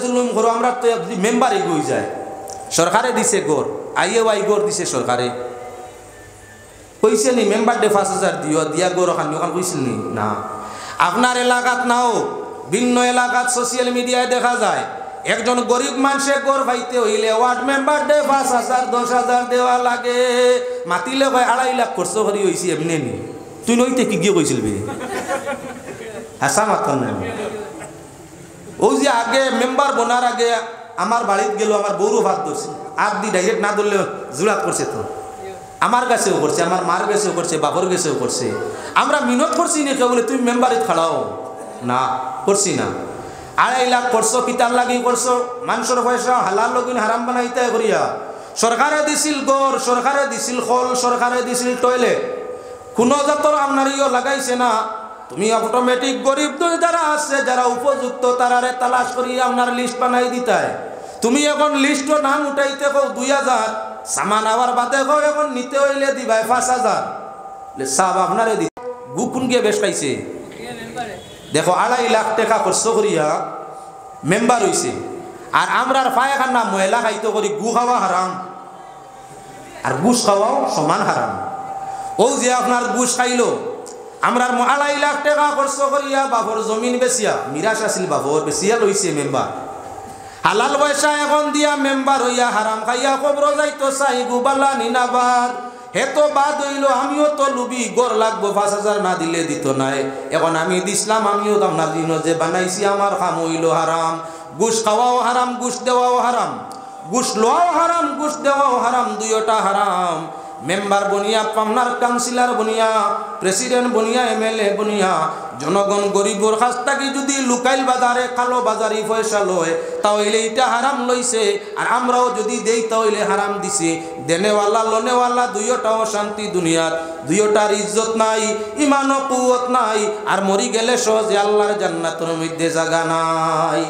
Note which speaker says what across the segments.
Speaker 1: জুলুম করো আমরা তো যদি মেম্বারে গই যায় সরকারে দিছে গড় আইএওয়াই গড় দিছে সরকারে কইছে নি মেম্বার দে 5000 দিও দিয়া গড় খান ওখান কইছিল নি না আপনার এলাকাত নাও ভিন্ন এলাকাত সোশ্যাল মিডিয়ায় দেখা যায় একজন গরিব মানুষে গড় পাইতে হইলে ওয়ার্ড মেম্বার দে 5000 10000 দেওয়া লাগে মাতিলে কয় 2.5 লাখ খরচ করি হইছি এমনি নি তুই নইতে কি গিয়ে কইছিল বে হাসা মাতন না ও যে আগে মেম্বার বনার আগে আমার বাড়িতে গেল আমার বউরও ভাত ধরছে আর দি ডাইরেক্ট না ধরলে জুরাত করছে তো আমার কাছেও করছে আমার মার কাছেও করছে বাপর কাছেও করছে আমরা মিনত করছি নি কেউ বলে তুমি মেম্বারে খাড়াও না করছি না 2.5 লাখ করছো পিতার লাগি করছো মানুষের পয়সা হালাল লগুন হারাম বানাইতে করিয়া সরকারে দিছিল গড় সরকারে দিছিল খল সরকারে দিছিল টয়লেট কোনো জাতর আপনার ইয়ে লাগাইছে না তুমি অটোমেটিক গরিব যারা আছে যারা উপযুক্ত তারারে তালাশ করিয়া আপনার লিস্ট বানাই দিতায় তুমি এখন লিস্ট নাম উঠাইতে কও 2000 সামান আবার বাদে কও এখন নিতে হইলে দিবাই 5000 সব আপনারে দি গুকুন গিয়ে বেশ পাইছে দেখো 2.5 লাখ টাকা খরচ করিয়া মেম্বার হইছে আর আমরার পায়খানা ময়লা খাইতে করি গু খাওয়া হারাম আর গুস খাওয়াও সমান হারাম ও যে আপনার গুস খাইলো আমরার 2.5 লাখ টাকা খরচ করিয়া বাবর জমিন বেচিয়া মিরাজ আছিল বাবর বেচিয়া লইছে মেম্বার হালাল পয়সা এখন দিয়া মেম্বার হইয়া হারাম খাইয়া কবর যাইতো চাই গুবালা নিনাবার হেতো বাদ হইল আমিও তো লুবি গড় লাগবো 5000 না দিলে দিত নাই এখন আমি দিছিলাম আমিও আপনার দিন যে বানাইছি আমার খাম হইল হারাম ঘুষ খাওয়াও হারাম ঘুষ দেওয়াও হারাম ঘুষ লওয়াও হারাম ঘুষ দেওয়াও হারাম দুইটা হারাম মেম্বার বনিয়া আপনার councillor Baniya president Baniya MLA Baniya জনগণ গরিবর কাছ থেকে যদি লুকাইল বাজারে কালো বাজারি পয়সা লয় তাহলে এটা হারাম লইছে আর আমরাও যদি দেই তাহলে হারাম দিছে দেনেওয়ালা লনেওয়ালা দুইটাও শান্তি দুনিয়ার দুইটার ইজ্জত নাই ইমান ও কুওয়াত নাই আর মরি গেলে সহজে আল্লাহর জান্নাতের মধ্যে জায়গা নাই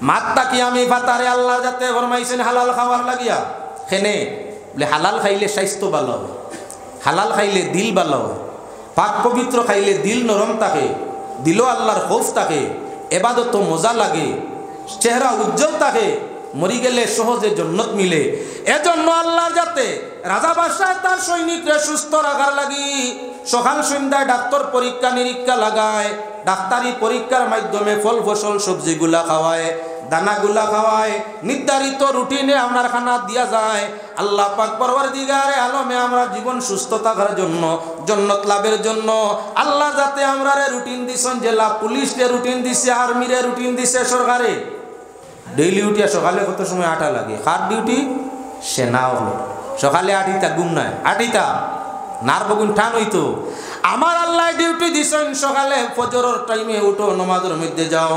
Speaker 1: মাত্তা কি আমি ফাতারে আল্লাহ যাতে ফরমাইছেন হালাল খাওয়ার লাগিয়া খেনে বলে হালাল খাইলে স্বাস্থ্য ভালো হয় হালাল খাইলে দিল ভালো হয় পাক পবিত্র খাইলে দিল নরম থাকে দিলও আল্লাহর খৌফ থাকে এবাদত মজা লাগে চেহারা উজ্জ্বল থাকে মরি গেলে সহজে জন্নত মিলে এজন্য আল্লাহ যাতে রাজা বাদশাহ তার সৈনিকরা সুস্থ রাখার লাগি সকাল সন্ধ্যায় ডাক্তার পরীক্ষা নিরীক্ষা লাগায় ডাক্তারি পরীক্ষার মাধ্যমে ফল ফসল সবজিগুলা খাওয়ায় দানাগুলা খাওয়ায় নির্ধারিত রুটিনে আপনার খানা দিয়া যায় আল্লাহ পাক পরওয়ারদিগারে আলমে আমরা জীবন সুস্থ থাকার জন্য জান্নাত লাভের জন্য আল্লাহ যাতে আমরা রুটিন দিছেন জেলা পুলিশে রুটিন দিছে আর্মিরে রুটিন দিছে সরকারে ডেইলি উঠিয়া সকালে কত সময় আটা লাগে কার ডিউটি সেনাও হলো সকালে আটিতা ঘুম নাই আটিতা নার বগুন ঠান হইতো আমার আল্লাহ ডিউটি দিছেন সকালে ফজরের টাইমে উঠো নামাজের মধ্যে যাও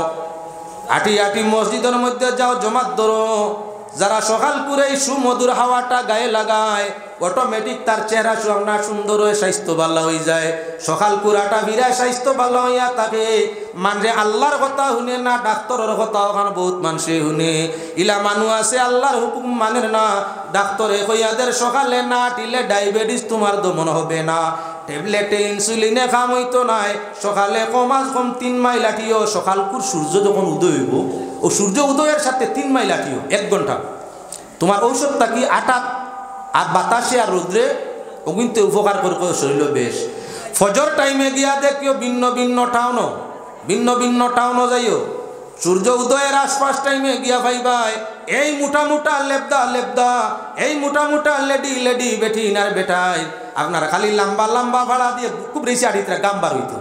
Speaker 1: আটি আটি মসজিদের মধ্যে যাও জমাত ধরো যারা সকাল করে সুমধুর হাওয়াটা গায়ে লাগায় অটোমেটিক তার চেহারা সুন্দর সুন্দর হয়ে স্বাস্থ্য ভালো হয়ে যায় সকাল কুড়াটা বিরায় স্বাস্থ্য ভালো হইয়া থাকে মানে আল্লাহর কথা শুনে না ডাক্তারের কথা ওখানে বহুত মানুষে শুনে ইলা মানুষ আছে আল্লাহর হুকুম মানে না ডাক্তারে কইয়াদের সকালে না টিলে ডায়াবেটিস তোমার দমন হবে না ট্যাবলেটে ইনসুলিনে কাম হইতো নাই সকালে কমাস কম 3 মাইল আটিও সকালকুর সূর্য যখন উদয় হইব ও সূর্য উদয়ের সাথে 3 মাইল আটিও 1 ঘন্টা তোমার ঔষধটা কি আটা আর বাতাসে আর রোদ্রে ওগুনতে উপকার করে শরীর বেশ ফজর টাইমে গিয়া দেখিও ভিন্ন ভিন্ন টাউনও যাইও সূর্য উদয়ের আশপাশ টাইমে গিয়া ভাইবাই এই মোটা লেবদা এই মোটা লেডি বেটি নার বেটাই আপনার খালি লম্বা ভাড়া দিয়ে খুব বেশি আড়িতরা গাম্বার হইতো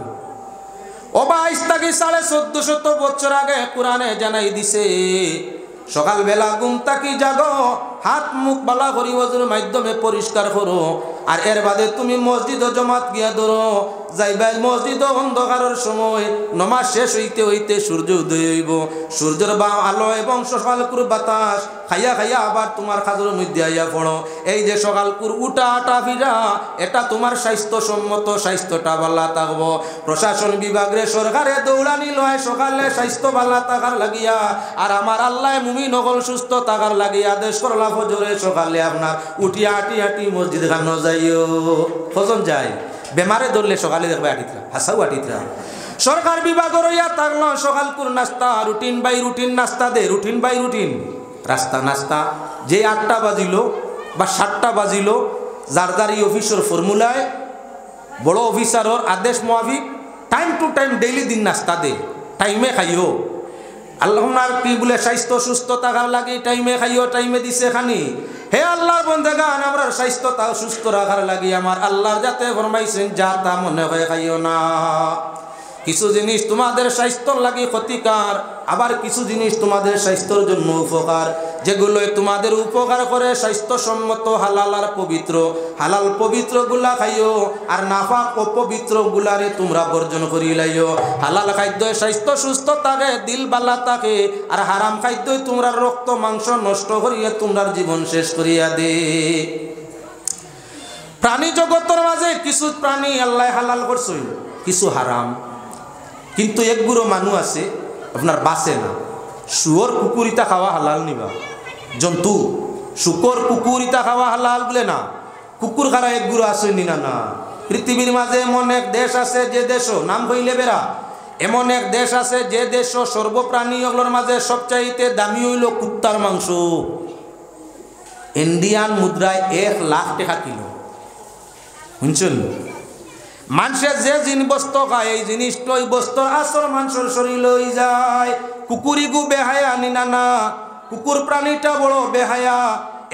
Speaker 1: ও বা আজ থেকে 1450 বছর আগে কোরআনে জানাই দিছে সকালবেলা ঘুম থাকি জাগো হাত মুখ বালা করি ওজুর মাধ্যমে পরিষ্কার করো আর এর বাদে তুমি মসজিদ জমাত গিয়া ধরো যাইবাই মসজিদ অন্ধকারের সময় নমাজ শেষ হইতে হইতে সূর্য উদয় হইব সূর্যের আলো এবং সকালকুর বাতাস খাইয়া আবার তোমার খাজুর মধ্যে আইয়া পড়ো এই যে সকালকুর উঠা আটা ফিরা এটা তোমার স্বাস্থ্যসম্মত স্বাস্থ্যটা ভালো থাকবো প্রশাসন বিভাগে সরকারে দৌড়ানি লয় সকালে স্বাস্থ্য ভালো থাকার লাগিয়া আর আমার আল্লাহ মুমিন নকল সুস্থ থাকার লাগিয়া আদেশ করলা ফজরে সকালে আপনার উঠিয়া আটি মসজিদ খানো যাইও ফজন যায় বেমারে ধরলে সকালে দেখবে আটিতরা হাসাও আটিতরা সরকার বিভাগের ইয়া থাকলো সকালকুর নাস্তা রুটিন বাই রুটিন নাস্তা দে রুটিন বাই রুটিন রাস্তা নাস্তা যে 8টা বাজিল বা 7টা বাজিল যার যার এই অফিসের ফর্মুলায় বড় অফিসারের আদেশ মোয়াফিক টাইম টু টাইম ডেইলি দিন নাস্তা দে টাইমে খাইও আল্লাহর কি বলে স্বাস্থ্য সুস্থ থাকার লাগে টাইমে খাইও টাইমে দিছে খানি হে আল্লাহর বন্দেগান আমরা স্বাস্থ্যতা সুস্থ রাখার লাগে আমার আল্লাহ যাতে ফরমাইছেন যা তা মনে হয় খাইও না কিছু জিনিস তোমাদের স্বাস্থ্যর লাগে ক্ষতিকার আবার কিছু জিনিস তোমাদের স্বাস্থ্যের জন্য উপকার যেগুলো তোমাদের উপকার করে স্বাস্থ্যসম্মত হালাল আর পবিত্র হালাল পবিত্র গুলা খাইও আর নাফাক অপবিত্র গুলারে তোমরা বর্জন করি লাইও হালাল খাদ্য স্বাস্থ্য সুস্থ থাকে দিল বালা থাকে আর হারাম খাদ্য তোমরা রক্ত মাংস নষ্ট করিয়া তোমরা জীবন শেষ করিয়া দে প্রাণী জগতের মাঝে কিছু প্রাণী আল্লাহ হালাল করছেন কিছু হারাম কিন্তু একগুলো মানুষ আছে আপনার বাঁচে না শুয়োর কুকুরিতা খাওয়া হালাল নিবা জন্তু শুকর কুকুরিতা খাওয়া হালাল বলে না কুকুর খারা একগুলো আছে নিনা না পৃথিবীর মাঝে এমন এক দেশ আছে যে দেশ নাম কইলে বেড়া এমন এক দেশ আছে যে দেশ সর্বপ্রাণী ওগুলোর মাঝে সবচাইতে দামি হইল কুত্তার মাংস ইন্ডিয়ান মুদ্রায় 1 লাখ টাকা কিলো শুনছেন মানুষের যে জিনিস বস্তু খায় এই জিনিসটা ওই বস্তুর আসর মানুষের শরীর লই যায় কুকুরিগু বেহায়া নিনা না কুকুর প্রাণীটা বড় বেহায়া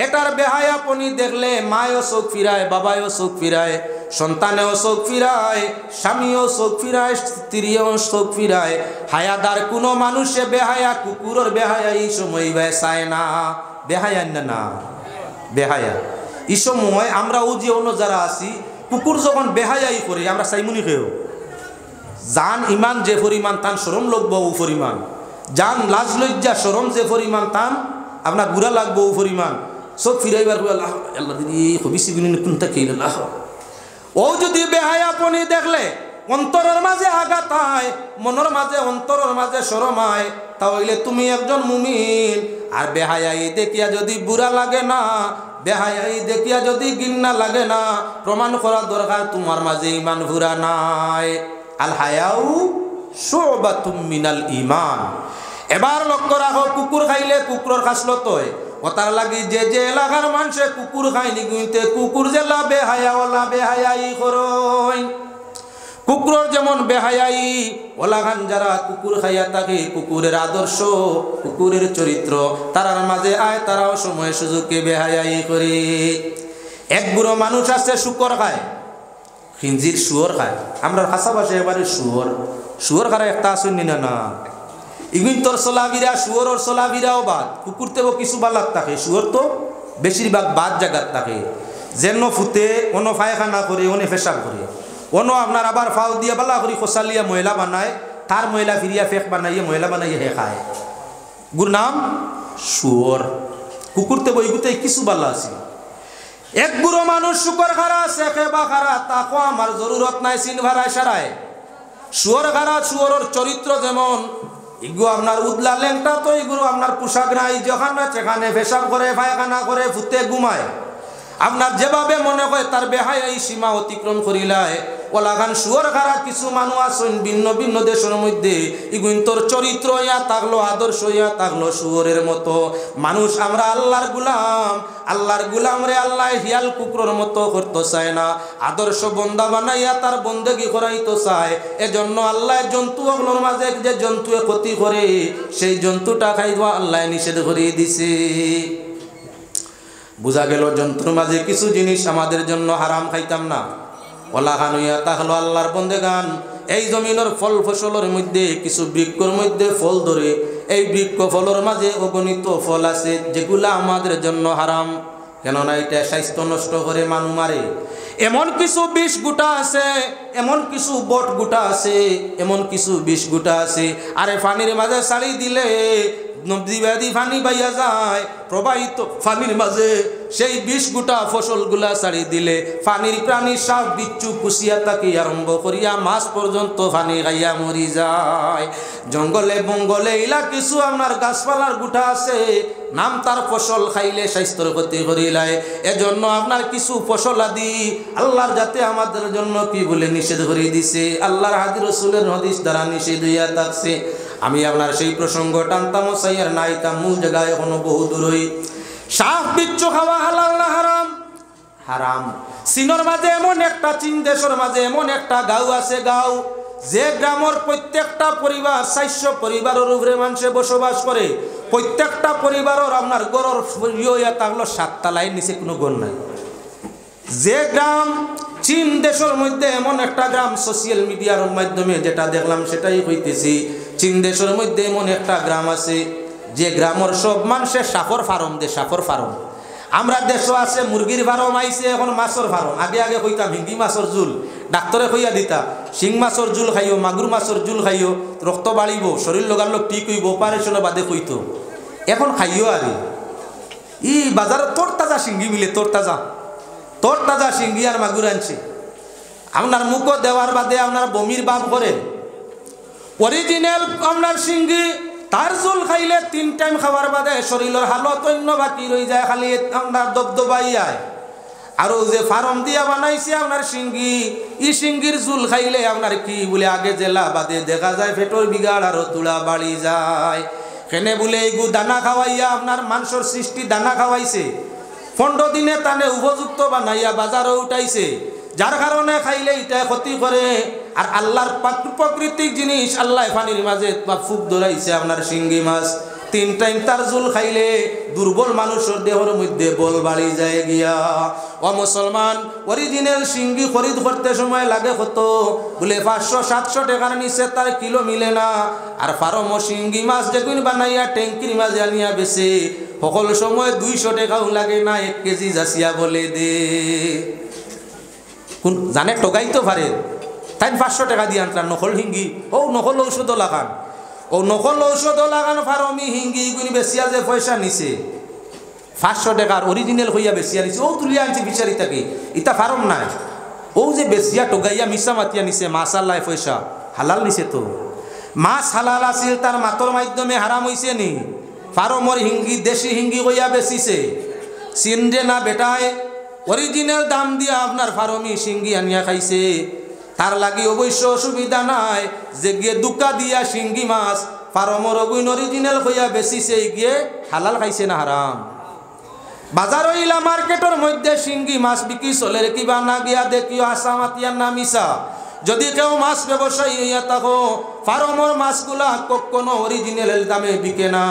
Speaker 1: এটার বেহায়াপনি দেখলে মায়ও চোখ ফিরায় বাবায়ও চোখ ফিরায় সন্তানেও চোখ ফিরায় স্বামীও চোখ ফিরায় স্ত্রীও চোখ ফিরায় হায়াদার কোনো মানুষে বেহায়া কুকুরের বেহায়া এই সময় চায় না বেহায়া না বেহায়া এই সময় আমরা ও যে অন্য যারা আছি কুকুর যখন বেহায়াই করে আমরা চাইমুনি খেয়েও জান ইমান যে পরিমাণ তান সরম লাগবো ও পরিমাণ জান লাজ লজ্জা সরম যে পরিমাণ তান আপনার গুড়া লাগবো ও পরিমাণ চোখ ফিরাইবার আল্লাহ আল্লাহ দিদি হবিসি কোনটা খেয়ে আল্লাহ ও যদি বেহায়াপনি দেখলে অন্তরের মাঝে আঘাত হয় মনের মাঝে অন্তরের মাঝে শরম হয় তাহলে তুমি একজন মুমিন আর বেহায়াই দেখিয়া যদি বুড়া লাগে না বেহায়াই দেখিয়া যদি গিন্না লাগে না প্রমাণ করা দরকার তোমার মাঝে ইমান ভুরা নাই আল হায়াউ শুবাতুম মিনাল ঈমান এবার লক্ষ্য রাখো কুকুর খাইলে কুকুরের খাসলত হয় ওটার লাগি যে যে এলাকার মানুষে কুকুর খায়নি কিন্তু কুকুর জেলা বেহায়াওয়ালা বেহায়াই করয় কুকুরের যেমন বেহায়াই ওলাখান যারা কুকুর খাইয়া থাকে কুকুরের আদর্শ কুকুরের চরিত্র তারার মাঝে আয় তারাও সময় সুযোগকে বেহায়াই করে এক বুড়ো মানুষ আছে শুকর খায় খিঞ্জির শুয়োর খায় আমরা পাশাপাশি এবারে শুয়োর খারা একটা আসুন না না ইগুন তোর চলাবিরা শুয়োর চলাবিরাও বাদ কুকুরতেও কিছু বালাত থাকে শুয়োর তো বেশিরভাগ বাদ জায়গাত থাকে যেন ফুটে অন্য পায়খানা করে অনে পেশাব করে অন্য আপনার আবার ফাল দিয়ে বালা করি খোসালিয়া ময়লা বানায় তার ময়লা ফিরিয়া ফেক বানাইয়ে ময়লা বানাইয়ে হে খায় গুর নাম শুয়োর কুকুরতে বইগুতে কিছু বালা আছে এক বুড়ো মানুষ শুকর খারা শেখে বা খারা তাকো আমার জরুরত নাই সিন ভাড়ায় সারায় শুয়োর খারা শুয়োরের চরিত্র যেমন ইগু আপনার উদলা লেংটা তো ইগুলো আপনার পোশাক নাই যেখানে সেখানে পেশাব করে পায়খানা করে ফুতে ঘুমায় আপনার যেভাবে মনে হয় তার বেহায় এই সীমা অতিক্রম করিলায় ওলাগান শুয়োর খারা কিছু মানুষ আছেন ভিন্ন ভিন্ন দেশের মধ্যে ইগুন তোর চরিত্র ইয়া থাকলো আদর্শ ইয়া থাকলো শুয়োরের মতো মানুষ আমরা আল্লাহর গুলাম রে আল্লাহ হিয়াল কুকুরের মতো করতে চায় না আদর্শ বন্দা বানাইয়া তার বন্দেগি করাইতে চায় এজন্য আল্লাহ জন্তু ওগুলোর মাঝে যে জন্তুয়ে ক্ষতি করে সেই জন্তুটা খাইবা আল্লাহ নিষেধ করে দিছে বুঝা গেল জন্তুর মাঝে কিছু জিনিস আমাদের জন্য হারাম খাইতাম না ওলা খান হইয়া তাহলো আল্লাহর বন্দেগান এই জমিনের ফল ফসলের মধ্যে কিছু বৃক্ষর মধ্যে ফল ধরে এই বৃক্ষ ফলের মাঝে অগণিত ফল আছে যেগুলা আমাদের জন্য হারাম কেননা এটা স্বাস্থ্য নষ্ট করে মানুষ মারে এমন কিছু বিষ গুটা আছে এমন কিছু বট গুটা আছে এমন কিছু বিষ গুটা আছে আরে পানির মাঝে ছাড়ি দিলে নদী ব্যাধি পানি বাইয়া যায় প্রবাহিত পানির মাঝে সেই 20 গোটা ফসলগুলা ছাড়ি দিলে পানির প্রাণী সাপ বিচ্ছু কুশিয়া তাকে আরম্ভ করিয়া মাছ পর্যন্ত পানি খাইয়া মরি যায়। জঙ্গলে বঙ্গলে ইলা কিছু আপনার গাছপালার গুঠা আছে, নাম তার ফসল খাইলে স্বাস্থ্যের ক্ষতি করিলায়। এজন্য আপনার কিছু ফসল আদি আল্লাহর যাতে আমাদের জন্য কি বলে নিষেধ করে দিছে, আল্লাহর হাদিস রাসূলের হাদিস দ্বারা নিষেধ হইয়া থাকছে। আমি আপনার সেই প্রসঙ্গ টানতাম সাইয়ার নাইতাম, মূল জায়গায় এখনো বহু দূরই। সাপ বিচ্ছু খাওয়া হালাল না হারাম? হারাম। চীনের মাঝে এমন একটা, চীন দেশের মাঝে এমন একটা গাঁও আছে, গাঁও যে গ্রামের প্রত্যেকটা পরিবার 400 পরিবারের উপরে মানুষে বসবাস করে। প্রত্যেকটা পরিবারের আপনার গড়ের ইয়া থাকলো 7 তলায়, নিচে কোনো ঘর নাই। যে গ্রাম চীন দেশের মধ্যে এমন একটা গ্রাম, সোশ্যাল মিডিয়ার মাধ্যমে যেটা দেখলাম সেটাই হইতেছি, চীন দেশের মধ্যে এমন একটা গ্রাম আছে যে গ্রামের সব মানুষের সাপর ফার্ম দে, সাপর ফার্ম। আমরা দেশও আছে মুরগির ফার্ম আইছে, এখন মাছের ফার্ম। আগে আগে কইতাম হিঙ্গি মাছের জুল, ডাক্তরে কইয়া দিতা শিং মাছের জুল খাইও, মাগুর মাছের জুল খাইও, রক্ত বাড়িব, শরীর লগার লোক ঠিক হইব, অপারেশনের বাদে কইতো। এখন খাইও আর ই বাজারে তোর তাজা শিঙ্গি মিলে, তোর তাজা শিঙ্গি আর মাগুর আনছে। আপনার মুখও দেওয়ার বাদে আপনার বমির ভাব করে। অরিজিনাল আপনার শিঙ্গি তার জুল খাইলে 3 টাইম খাওয়ার বাদে শরীরের হালত অন্য বাকি রয়ে যায়, খালি আপনার দবদবাইয়ায়। আর যে ফার্ম দিয়া বানাইছে আপনার শিঙ্গি, ই শিঙ্গির জুল খাইলে আপনার কি বলে আগে জেলা বাদে দেখা যায় পেটর বিগাড় আরো তুলা বাড়ি যায়। কেনে বলে এইগু দানা খাওয়াইয়া আপনার মাংসর সৃষ্টি দানা খাওয়াইছে, 15 দিনে তানে উপযুক্ত বানাইয়া বাজারে উঠাইছে, যার কারণে খাইলে এটা ক্ষতি করে। আর আল্লাহর প্রাকৃতিক জিনিস আল্লাহ পানির মাঝে ফুক ধরাইছে আপনার শিঙ্গি মাছ। 3 টাইম তার জুল খাইলে দুর্বল মানুষের দেহের মধ্যে বল বাড়ি যায় গিয়া। ও মুসলমান, অরিজিনাল শিঙ্গি খরিদ করতে সময় লাগে কত বলে 500-700 টাকার নিচে তার কিলো মিলে না। আর ফার্ম শিঙ্গি মাছ যেগুন বানাইয়া ট্যাঙ্কির মাঝে আনিয়া বেছে, সকল সময় 200 টাকাও লাগে না, 1 কেজি যাচিয়া বলে দে। কোন জানে টোকাই তো পারে, তাই 500 টাকা দিয়ে আনতাম নকল হিঙ্গি। ও নকল ঔষধ লাগান, ও নকল ঔষধ লাগান ফার্মি হিঙ্গি গুনি বেশিয়া যে পয়সা নিছে 500 টাকার অরিজিনাল হইয়া বেশিয়া নিছে, ও তুলিয়া আনছে বিচারি তাকে, ইটা ফার্ম নাই। ও যে বেশিয়া টোকাইয়া মিশা মাতিয়া নিছে, মাশাআল্লাহ পয়সা হালাল নিছে। তো মাছ হালাল আছিল, তার মাতর মাধ্যমে হারাম হইছে নি? ফার্মর হিঙ্গি দেশি হিঙ্গি হইয়া বেশিছে, চিনরে না বেটায় অরিজিনাল দাম দিয়া আপনার ফার্মি শিঙ্গি আনিয়া খাইছে। তার লাগি অবশ্য অসুবিধা নাই যে গিয়ে দুকা দিয়া শিঙ্গি মাছ ফার্মর অগুইন অরিজিনাল হইয়া বেশিছে, গিয়ে হালাল খাইছে না হারাম? বাজার হইলা মার্কেটের মধ্যে শিঙ্গি মাছ বিক্রি চলে, কিবা না গিয়া দেখিও আসা মাতিয়ার না মিশা। যদি কেউ মাছ ব্যবসায়ী হইয়া থাকো, ফার্মর মাছগুলা কখনো অরিজিনাল দামে বিকে না।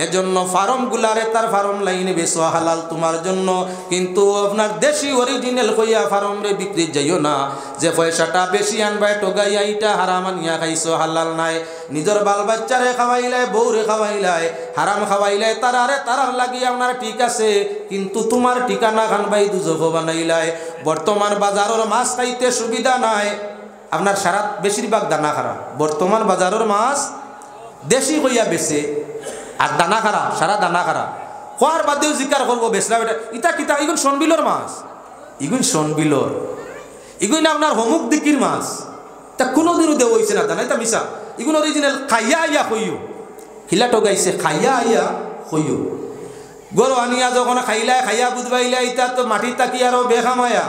Speaker 1: এজন্য ফার্মগুলারে তার ফার্ম লাইনে বেশি হালাল তোমার জন্য, কিন্তু আপনার দেশি অরিজিনাল হইয়া ফার্মরে বিক্রি যাইও না। যে পয়সাটা বেশি আনবাই টোগাইয়া ইটা হারাম আনিয়া খাইছো, হালাল নাই। নিজের বাল বাচ্চারে খাওয়াইলাই, বউরে খাওয়াইলাই, হারাম খাওয়াইলাই তারার লাগি আপনার ঠিক আছে, কিন্তু তোমার ঠিকানা খানবাই দুজক বানাইলাই। বর্তমান বাজারের মাছ খাইতে সুবিধা নাই, আপনার সারা বেশিরভাগ দানা খারাপ। বর্তমান বাজারের মাছ দেশি হইয়া বেছে আর দানা খারাপ, সারা দানা খারাপ। খোয়ার বাদেও জিকার করবো বেসরা বেটা ইটা কিতা, ইগুন সনবিলর মাছ, ইগুন সনবিলর, ইগুন আপনার হমুক দিকির মাছ। তা কোনোদিনও দেওয়া হয়েছে না দানা, এটা মিশা। ইগুন অরিজিনাল খাইয়া আইয়া হইও, খিলা টোগাইছে খাইয়া আইয়া হইও। গরু আনিয়া যখন খাইলা খাইয়া বুধবাইলা, ইটা তো মাটির তাকি আরো বেখামায়া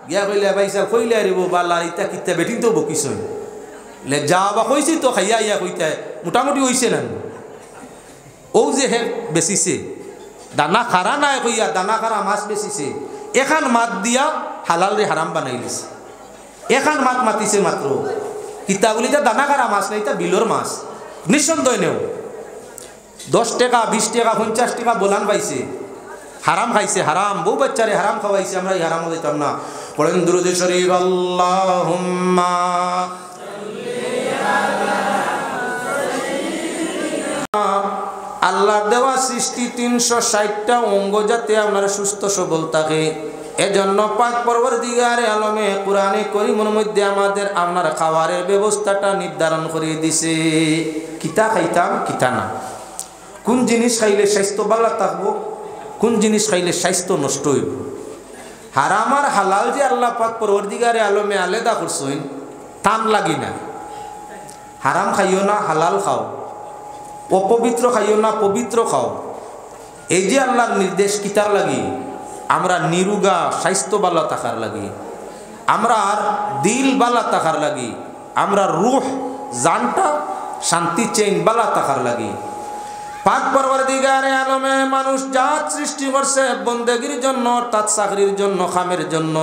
Speaker 1: গিয়া কইলে ভাইসা কইলে আরিব বাল্লার ইটা কিতা বেটিন তো বকিস লে যা বা কইছি তো খাইয়া ইয়া কইতা মোটামুটি হইছে না। ও যে হে বেচিছে দানা খারা নাই কইয়া, দানা খারা মাছ বেচিছে, এখান মাত দিয়া হালাল রে হারাম বানাই দিছে। এখান মাত মাতিছে মাত্র, কিতা বলি তা দানা খারা মাছ নাই, তা বিলর মাছ নিঃসন্দেহ নেও। 10 টাকা 20 টাকা 50 টাকা বলান পাইছে, হারাম খাইছে, হারাম। বউ বাচ্চারে হারাম খাওয়াইছে, আমরা এই হারাম দিতাম না। পড়েন দুরূদ শরীফ, আল্লাহুম্মা আল্লাহর দেওয়া সৃষ্টি 360টা অঙ্গ যাতে আপনার সুস্থ সবল থাকে, এজন্য পাক পরবর্তীগারে আলমে কুরআনে কারীমের মধ্যে আমাদের আপনার খাবারের ব্যবস্থাটা নির্ধারণ করে দিছে। কিতা খাইতাম কিতা না, কোন জিনিস খাইলে স্বাস্থ্য ভালো থাকবো, কোন জিনিস খাইলে স্বাস্থ্য নষ্ট হইব। হারাম আর হালাল যে আল্লাহ পাক পরওয়ারদিগারে আলমে আলাদা করছেন টান লাগি না। হারাম খাইও না, হালাল খাও। অপবিত্র খাইও না, পবিত্র খাও। এই যে আল্লাহর নির্দেশ কিতার লাগি, আমরা নিরুগা স্বাস্থ্য বালা থাকার লাগি, আমরা আর দিল বালা থাকার লাগি, আমরা রুহ জানটা শান্তি চেইন বালা থাকার লাগি। পাক পরওয়ারদিগারে আলমে মানুষ জাত সৃষ্টি করছে বন্দেগীর জন্য, অর্থাৎ চাকরির জন্য, খামের জন্য,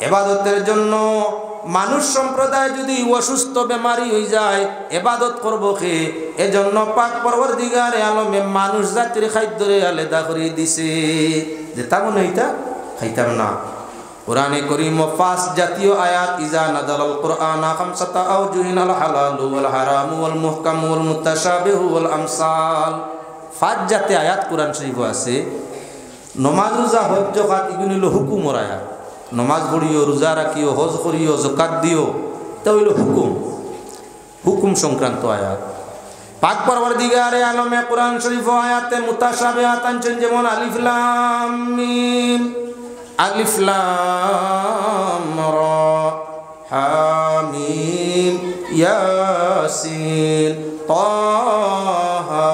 Speaker 1: ইবাদতের জন্য। মানুষ সম্প্রদায় যদি অসুস্থ বেমারি হয়ে যায় ইবাদত করব কে? এজন্য পাক পরওয়ারদিগারে আলমে মানুষ জাতির খাদ্যরে আলাদা করে দিছে। যেতাম না এটা খাইতাম না। কোরআনে কারীম 5 জাতীয় আয়াত, ইজা নাযালাল কুরআনা খামসাতা আওজুহিন আল হালালু ওয়াল হারামু ওয়াল মুহকামু ওয়াল মুতাশাবিহু ওয়াল আমসাল। 5 জাতীয় আয়াত কোরআন শরীফে আছে। নমাজ রোজা হজ যাকাত এগুলো হলো হুকুমের আয়াত। নমাজ পড়িও, রোজা রাখিও, হজ করিও, যাকাত দিও, এটা হইল হুকুম, হুকুম সংক্রান্ত আয়াত। পাক পরওয়ারদিগারে আলমে কোরআন শরীফ আয়াতে মুতাশাবিহাত আনছেন, যেমন আলিফ লাম মিম, আলিফ লাম রা, হামিম, ইয়াসিন, তাহা।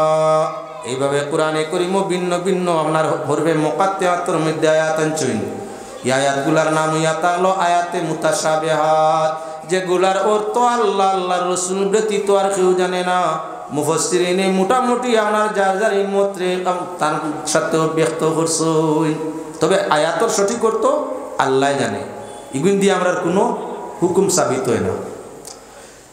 Speaker 1: এইভাবে কোরআনে কারীম ভিন্ন ভিন্ন আপনার হরফে মুকাত্তায়াতের মধ্যে আয়াত আনছেন। এই আয়াতগুলার নাম হলো আয়াতে মুতাশাবিহাত, যেগুলার অর্থ আল্লাহ আল্লাহর রাসূল ব্যতীত আর কেউ জানে না। মুফাসসিরিনে মোটামুটি আপনার যার যার মতে তার সাথে ব্যক্ত করছেন, তবে আয়াতর সঠিক অর্থ আল্লাহ জানে। এগুলো দিয়ে আমরা কোনো হুকুম সাবিত হয় না।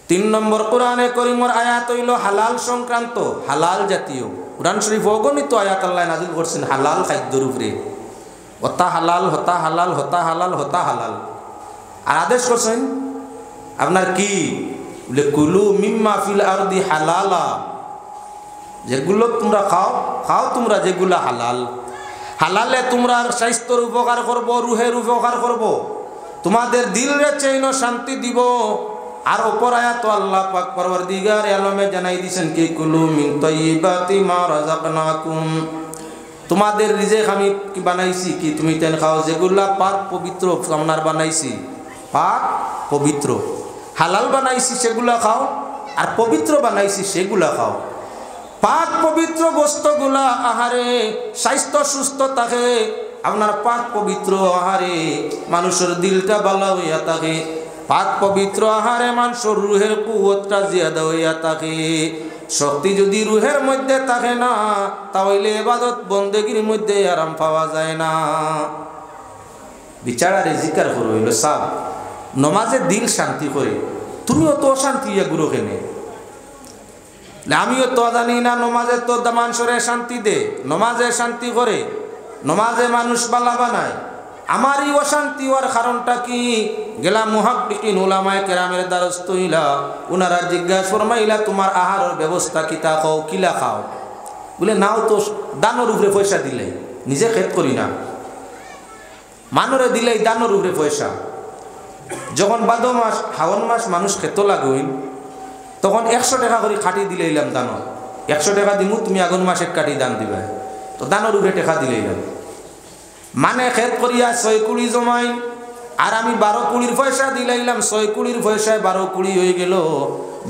Speaker 1: 3 নম্বর কোরআনে কারীমের আয়াত হইল হালাল সংক্রান্ত, হালাল জাতীয়। কোরআন শরীফ অগণিত আয়াত আল্লাহ নাযিল করছেন হালাল খাদ্যের উপরে। হতা হালাল, হতা হালাল, হতা হালাল, হতা হালাল। আর আদেশ করছেন আপনার কি, বলে কুলু মিম্মা ফিল আরদি হালালা, যেগুলো তোমরা খাও, খাও তোমরা যেগুলো হালাল। হালালে তোমরা স্বাস্থ্যের উপকার করব, রুহের উপকার করব, তোমাদের দিলরে চেইন শান্তি দিব। আর অপর আয়াত আল্লাহ পাক পরওয়ারদিগারে আলমে জানাই দিয়েছেন কি, কুলু মিন তাইয়্যিবাতি মা রাযাকনাকুম, তোমাদের রিজিক আমি কি বানাইছি কি তুমি তেন খাও, যেগুলা পাক পবিত্র আপনার বানাইছি, পাক পবিত্র হালাল বানাইছি সেগুলা খাও, আর পবিত্র বানাইছি সেগুলা খাও। পাক পবিত্র বস্তুগুলা আহারে স্বাস্থ্য সুস্থ থাকে, আপনার পাক পবিত্র আহারে মানুষের দিলটা ভালো হইয়া থাকে, পাক পবিত্র আহারে মানুষের রুহের কুওয়াতটা জিয়াদা হইয়া থাকে। শক্তি যদি রুহের মধ্যে থাকে না, তাহলে ইবাদত বন্দেগীর মধ্যে আরাম পাওয়া যায় না। বিচারারে জিকার করো হইল সাব, নমাজে দিল শান্তি করে। তুমিও তো অশান্তি ইয়া গুরু কেনে, আমিও তো জানি না নমাজে তো মানুষরে শান্তি দে, নমাজে শান্তি করে, নমাজে মানুষ বালা বানায়। আমারই অশান্তি হওয়ার কারণটা কি? গেলা মুহাক্কিকিন উলামায়ে কেরামের দ্বারস্থ হইলা, ওনারা জিজ্ঞাসা ফরমাইলা তোমার আহারের ব্যবস্থা কিতা, খাও কিলা খাও? বলে নাও তো দানোর উপরে পয়সা দিলে, নিজে খেত করি না, মানুরে দিলেই দানোর উপরে পয়সা। যখন বাদ মাস হাওন মাস মানুষ খেত লাগুইন, তখন 100 টাকা করে খাটি দিলেইলাম দানর, 100 টাকা দিমু তুমি আগুন মাসে কাটি দান দিবা, তো দানোর উপরে টাকা দিলেইলাম। মানে খেত করিয়া 6 কুড়ি জমাই, আর আমি 12 কুড়ির পয়সা দিলাইলাম, 6 কুড়ির পয়সায় 12 কুড়ি হয়ে গেল।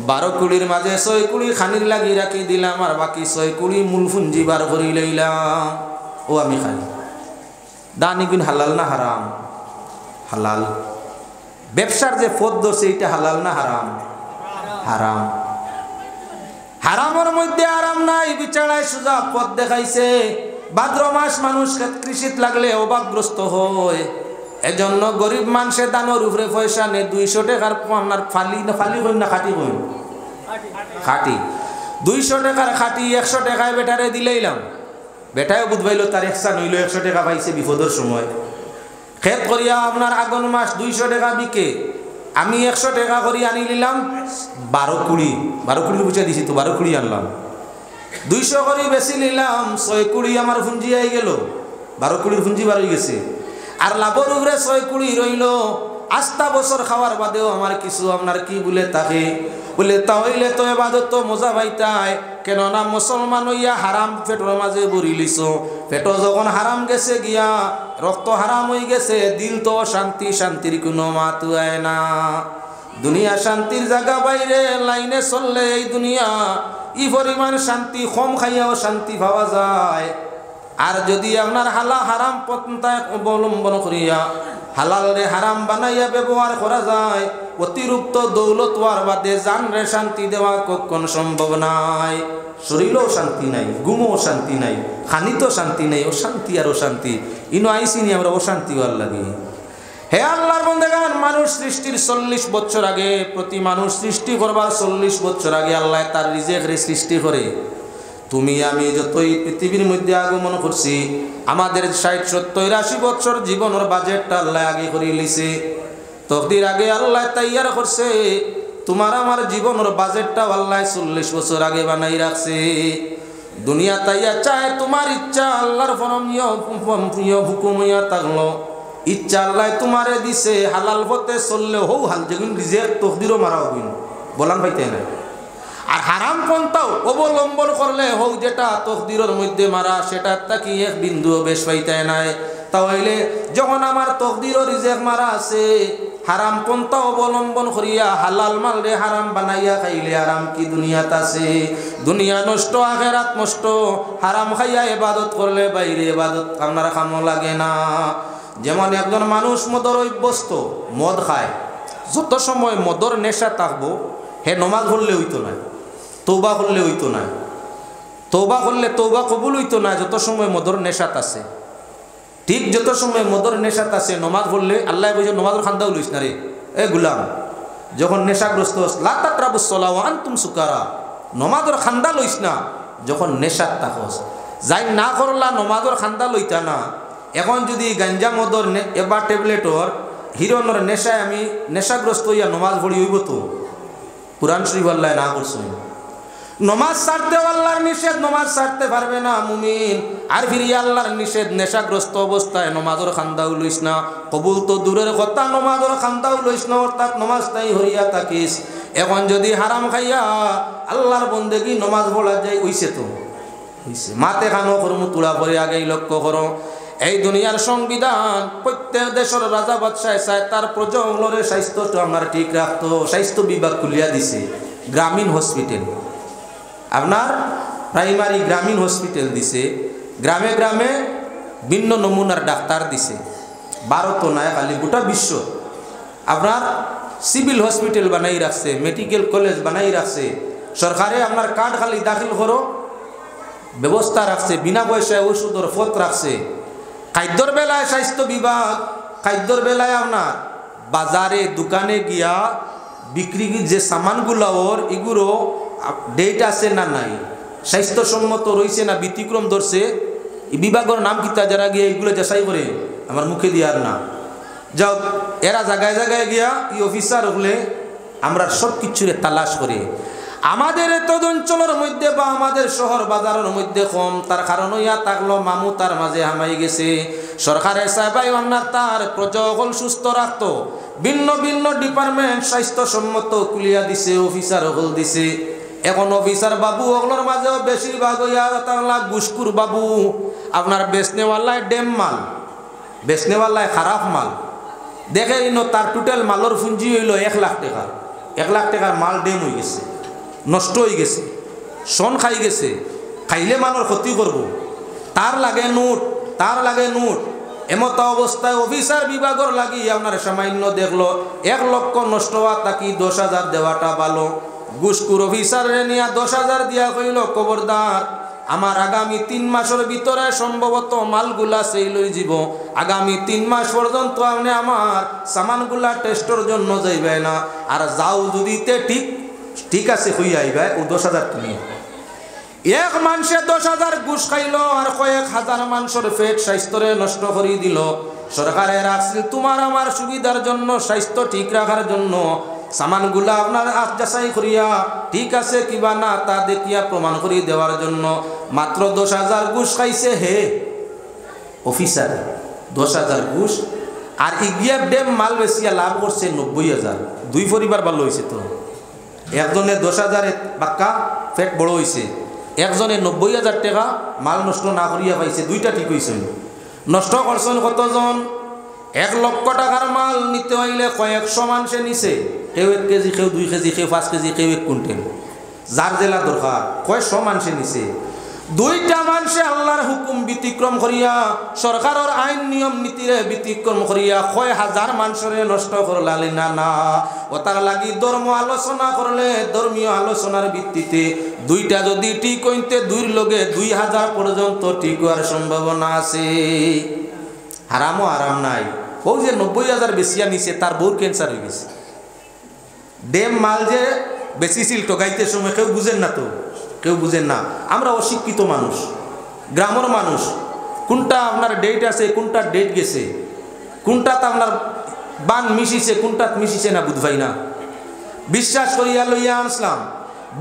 Speaker 1: 12 কুড়ির মাঝে 6 কুড়ি খানির লাগি রাখি দিলাম, আর বাকি 6 কুড়ি মূল পুঞ্জি বার করি লইলাম, ও আমি খাই। দান ইগুন হালাল না হারাম? হালাল। ব্যবসার যে পথ ধরছে এটা হালাল না হারাম? হারাম। হারামের মধ্যে আরাম নাই, বিচারায় সোজা পথ দেখাইছে। ভাদ্র মাস মানুষ কৃষিত লাগলে অভাবগ্রস্ত হয়, এজন্য গরিব মানুষে দানোর উপরে পয়সা নেই। 200 টাকার আপনার ফালি না, ফালি কইন না খাটি কইন, খাটি 200 টাকার খাটি 100 টাকায় বেটারে দিলেইলাম। বেটায়ও বুঝবাইল তার একসা নইল, 100 টাকা পাইছে বিপদের সময়। খেত করিয়া আপনার আগুন মাস 200 টাকা বিকে, আমি 100 টাকা করি আনি নিলাম 12 কুড়ি, 12 কুড়ি বুঝে দিছি তো 12 কুড়ি আনলাম, 200 করে বেশি নিলাম, 6 কুড়ি আমার পুঁজি আই গেল, 12 কুড়ির পুঁজি বার হয়ে গেছে। আর লাভর উপরে 6 কুড়ি রইল। আস্তা বছর খাওয়ার বাদেও আমার কিছু আপনার কি বলে তাকে বলে তাহলে তো এবাদত তো মজা পাইতাই, কেননা মুসলমান হইয়া হারাম পেটের মাঝে বুড়ি লিছো। পেট যখন হারাম গেছে গিয়া, রক্ত হারাম হয়ে গেছে, দিল তো শান্তি, শান্তির কোনো মাত আয় না। দুনিয়া শান্তির জায়গা, বাইরে লাইনে চললে এই দুনিয়া ই পরিমাণ শান্তি, কম খাইয়াও শান্তি পাওয়া যায়। আর যদি আপনার হারাম পন্থা অবলম্বন করিয়া হালাল রে হারাম বানাইয়া ব্যবহার করা যায়, অতিরিক্ত দৌলত হওয়ার বাদে জানরে শান্তি দেওয়া কখন সম্ভব নাই। শরীরেও শান্তি নাই, ঘুমও শান্তি নাই, খানিতো শান্তি নাই, অশান্তি আর অশান্তি। ইনো আইসিনি আমরা অশান্তি হওয়ার লাগে। হে আল্লাহর বান্দাগণ, মানুষ সৃষ্টির 40 বছর আগে, প্রতি মানুষ সৃষ্টি করবার 40 বছর আগে আল্লাহ তার রিজেকরে সৃষ্টি করে। তুমি আমি যতই পৃথিবীর মধ্যে আগমন করছি, আমাদের 60, 70, 80 বছর জীবনের বাজেটটা আল্লাহ আগে করে লিছে। তকদির আগে আল্লাহ তৈয়ার করছে। তোমার আমার জীবনের বাজেটটা আল্লাহ 40 বছর আগে বানাই রাখছে। দুনিয়া তাইয়া চায় তোমার ইচ্ছা, আল্লাহর হুকুম হইয়া থাকলো। ইচ্ছা আল্লাহ তোমারে দিছে, হালাল পথে চললে হৌ হাল যেগুন রিজেক্ট তকদিরও মারা হইন, বলান পাইতে না। আর হারাম পন্থাও অবলম্বন করলে হৌ যেটা তকদিরের মধ্যে মারা, সেটা তাকি এক বিন্দুও বেশ পাইতে নাই। তাহলে যখন আমার তকদিরও রিজেক্ট মারা আছে, হারাম পন্থা অবলম্বন করিয়া হালাল মাল রে হারাম বানাইয়া খাইলে আরাম কি দুনিয়াত আছে? দুনিয়া নষ্ট, আখেরাত নষ্ট। হারাম খাইয়া ইবাদত করলে বাইরে ইবাদত আপনার কামও লাগে না। যেমন একজন মানুষ মদর অভ্যস্ত, মদ খায়, যত সময় মদর নেশা থাকবো হে নমাজ পড়লে হইতো না, তৌবা করলে হইতো না, তৌবা করলে তৌবা কবুল হইতো না যত সময় মদর নেশাত আছে। ঠিক যত সময় মদর নেশাত আছে, নমাজ পড়লে আল্লাহ বলছে নমাজের খান্দাও লইস না রে এ গুলাম। যখন নেশাগ্রস্ত লা তাকরাবুস সালাহ ওয়া আনতুম সুকারা, নমাজের খান্দা লইস না যখন নেশাত থাকস। যাই না করলা নমাজের খান্দা লইতা না। এখন যদি গাঞ্জা মদর এবার ট্যাবলেটর হিরোনের নেশায় আমি নেশাগ্রস্ত হইয়া নমাজ পড়ি হইব তো? কুরআন শরীফ আল্লাহ না করছেন। নমাজ ছাড়তে আল্লাহর নিষেধ, নমাজ ছাড়তে পারবে না মুমিন। আর ফিরিয়ে আল্লাহর নিষেধ, নেশাগ্রস্ত অবস্থায় নমাজের খান্দাও লইস না। কবুল তো দূরের কথা, নমাজের খান্দাও লইস না, অর্থাৎ নমাজ তাই হরিয়া থাকিস। এখন যদি হারাম খাইয়া আল্লাহর বন্দেগি নমাজ পড়া যায়, হইছে তো হইছে। মাতে খানো করমু তুলা করে আগেই লক্ষ্য করো। এই দুনিয়ার সংবিধান প্রত্যেক দেশের রাজা বাদশাহ চায় তার প্রজাগুলোর স্বাস্থ্যটা আপনার ঠিক রাখতো। স্বাস্থ্য বিভাগ খুলিয়া দিছে, গ্রামীণ হসপিটাল, আপনার প্রাইমারি গ্রামীণ হসপিটাল দিছে। গ্রামে গ্রামে ভিন্ন নমুনার ডাক্তার দিছে। ভারত নয়, খালি গোটা বিশ্ব আপনার সিভিল হসপিটাল বানাই রাখছে, মেডিকেল কলেজ বানাই রাখছে। সরকারে আপনার কার্ড খালি দাখিল করো, ব্যবস্থা রাখছে, বিনা পয়সায় ওষুধের ফত রাখছে। খাদ্যর বেলায় স্বাস্থ্য বিভাগ, খাদ্যর বেলায় আপনার বাজারে দোকানে গিয়া বিক্রি যে সামানগুলো ওর এগুলো ডেট আছে না নাই, স্বাস্থ্যসম্মত রয়েছে না ব্যতিক্রম ধরছে, এই বিভাগের নাম কিতা যারা গিয়ে এইগুলো যাচাই করে, আমার মুখে দিয়ার না যাও। এরা জায়গায় জায়গায় গিয়া এই অফিসার হলে আমরা সব কিছুরে তালাশ করে। আমাদের এত অঞ্চলের মধ্যে বা আমাদের শহর বাজারের মধ্যে কম, তার কারণ ইয়া থাকলো মামু তার মাঝে হামাই গেছে। সরকারের সাহেবাই আপনার তার প্রজাগল সুস্থ রাখতো, ভিন্ন ভিন্ন ডিপার্টমেন্ট স্বাস্থ্যসম্মত কুলিয়া দিছে, অফিসার হল দিছে। এখন অফিসার বাবু ওগুলোর মাঝেও বেশিরভাগ ইয়া তাহলে ঘুষখুর বাবু, আপনার বেচনেওয়ালায় ডেম মাল, বেচনেওয়ালায় খারাপ মাল দেখে তার টোটাল মালের পুঁজি হইল 1 লাখ টাকা। 1 লাখ টাকার মাল ডেম হয়ে গেছে, নষ্ট হয়ে গেছে, শন খাই গেছে, খাইলে মানুষ ক্ষতি করব, তার লাগে নোট, তার লাগে নোট। এমত অবস্থায় অফিসার বিভাগের লাগি আপনার সামান্য দেখলো 1 লক্ষ নষ্ট হওয়া তাকি 10,000 দেওয়াটা ভালো। ঘুষখুর অফিসারে নিয়ে 10,000 দিয়া কইল খবরদার আমার আগামী 3 মাসের ভিতরে সম্ভবত মালগুলা সেই লই যাব, আগামী 3 মাস পর্যন্ত আপনি আমার সামানগুলা টেস্টের জন্য যাইবে না, আর যাও যদিতে ঠিক আছে হই আইবে ও 10,000 তুমি। এক মানুষে 10,000 ঘুষ খাইল আর কয়েক হাজার মানুষের পেট স্বাস্থ্যরে নষ্ট করে দিল। সরকারে রাখছিল তোমার আমার সুবিধার জন্য, স্বাস্থ্য ঠিক রাখার জন্য, সামানগুলা আপনার যাচাই করিয়া ঠিক আছে কিবা না তা দেখিয়া প্রমাণ করে দেওয়ার জন্য। মাত্র 10,000 ঘুষ খাইছে হে অফিসার, 10,000 ঘুষ। আর ইগিয়া ডেম মাল বেশিয়া লাভ করছে 90,000। 2 পরিবার ভালো হয়েছে তো, একজনে 10,000 বাক্কা পেট বড় হয়েছে, একজনে 90,000 টাকা মাল নষ্ট না করিয়া পাইছে, দুইটা ঠিক হয়েছে। নষ্ট করছেন কতজন? 1 লক্ষ টাকার মাল নিতে হইলে কয়েকশো মানুষে নিছে, কেউ 1 কেজি, কেউ 2 কেজি, কেউ 5 কেজি, কেউ 1 কুইন্টাল। যার জেলা দরকার কয়েকশো মানুষে নিছে। দুইটা মানুষে আল্লাহর হুকুম ব্যতিক্রম করিয়া, সরকারের আইন নিয়ম নীতিরে ব্যতিক্রম করিয়া কয় হাজার মানুষরে নষ্ট করলালি না না। ও তার লাগি ধর্ম আলোচনা করলে ধর্মীয় আলোচনার ভিত্তিতে দুইটা যদি ঠিক হইতে 2 লগে 2000 পর্যন্ত ঠিক হওয়ার সম্ভাবনা আছে। হারামও আরাম নাই। ও যে 90,000 বেশিয়া নিছে তার বউর ক্যান্সার হয়ে গেছে। ডেম মাল যে বেশিছিল টোকাইতে সময় কেউ বুঝেন না, তো কেউ বুঝেন না। আমরা অশিক্ষিত মানুষ, গ্রামের মানুষ, কোনটা আপনার ডেট আছে, কোনটা ডেট গেছে, কোনটাতে আপনার বান মিশিছে, কোনটাত মিশিছে না বুঝবাই না। বিশ্বাস করিয়া লইয়া আনছিলাম,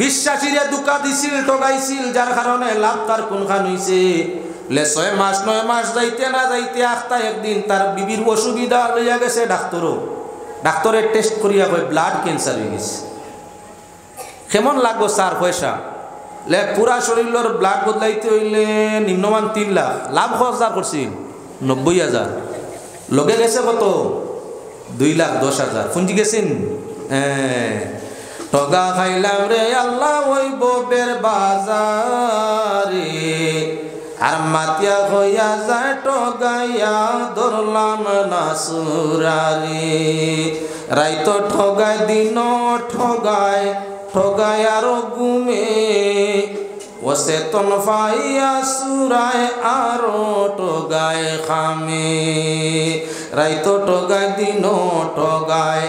Speaker 1: বিশ্বাসীরা দুকা দিছিল, ঠগাইছিল, যার কারণে লাভ তার কোনখান হইছে। 6 মাস 9 মাস যাইতে না যাইতে আখতা একদিন তার বিবির অসুবিধা লইয়া গেছে ডাক্তারের টেস্ট করিয়া কই ব্লাড ক্যান্সার হয়ে গেছে। কেমন লাগবো স্যার পয়সা? পুরা শরীরের ব্লাড বদলাইতে হইলে নিম্নমান 3 লাখ, লাভ খরচা করছিল 90,000, লগে গেছে কত? 2,10,000 পুঁজি গেছেন। ঠগা খাইলাম রে আল্লাহ ওই ববের বাজারে, আর মাতিয়া হইয়া যায় ঠগাইয়া ধরলাম না সুরারে। রাইতো ঠগায় দিন ঠগায় ঠগায় আরো ঘুমে, ও চেতন পাইয়া সুরায় আরো ঠগায় খামে। রাইতো ঠগায় দিন ঠগায়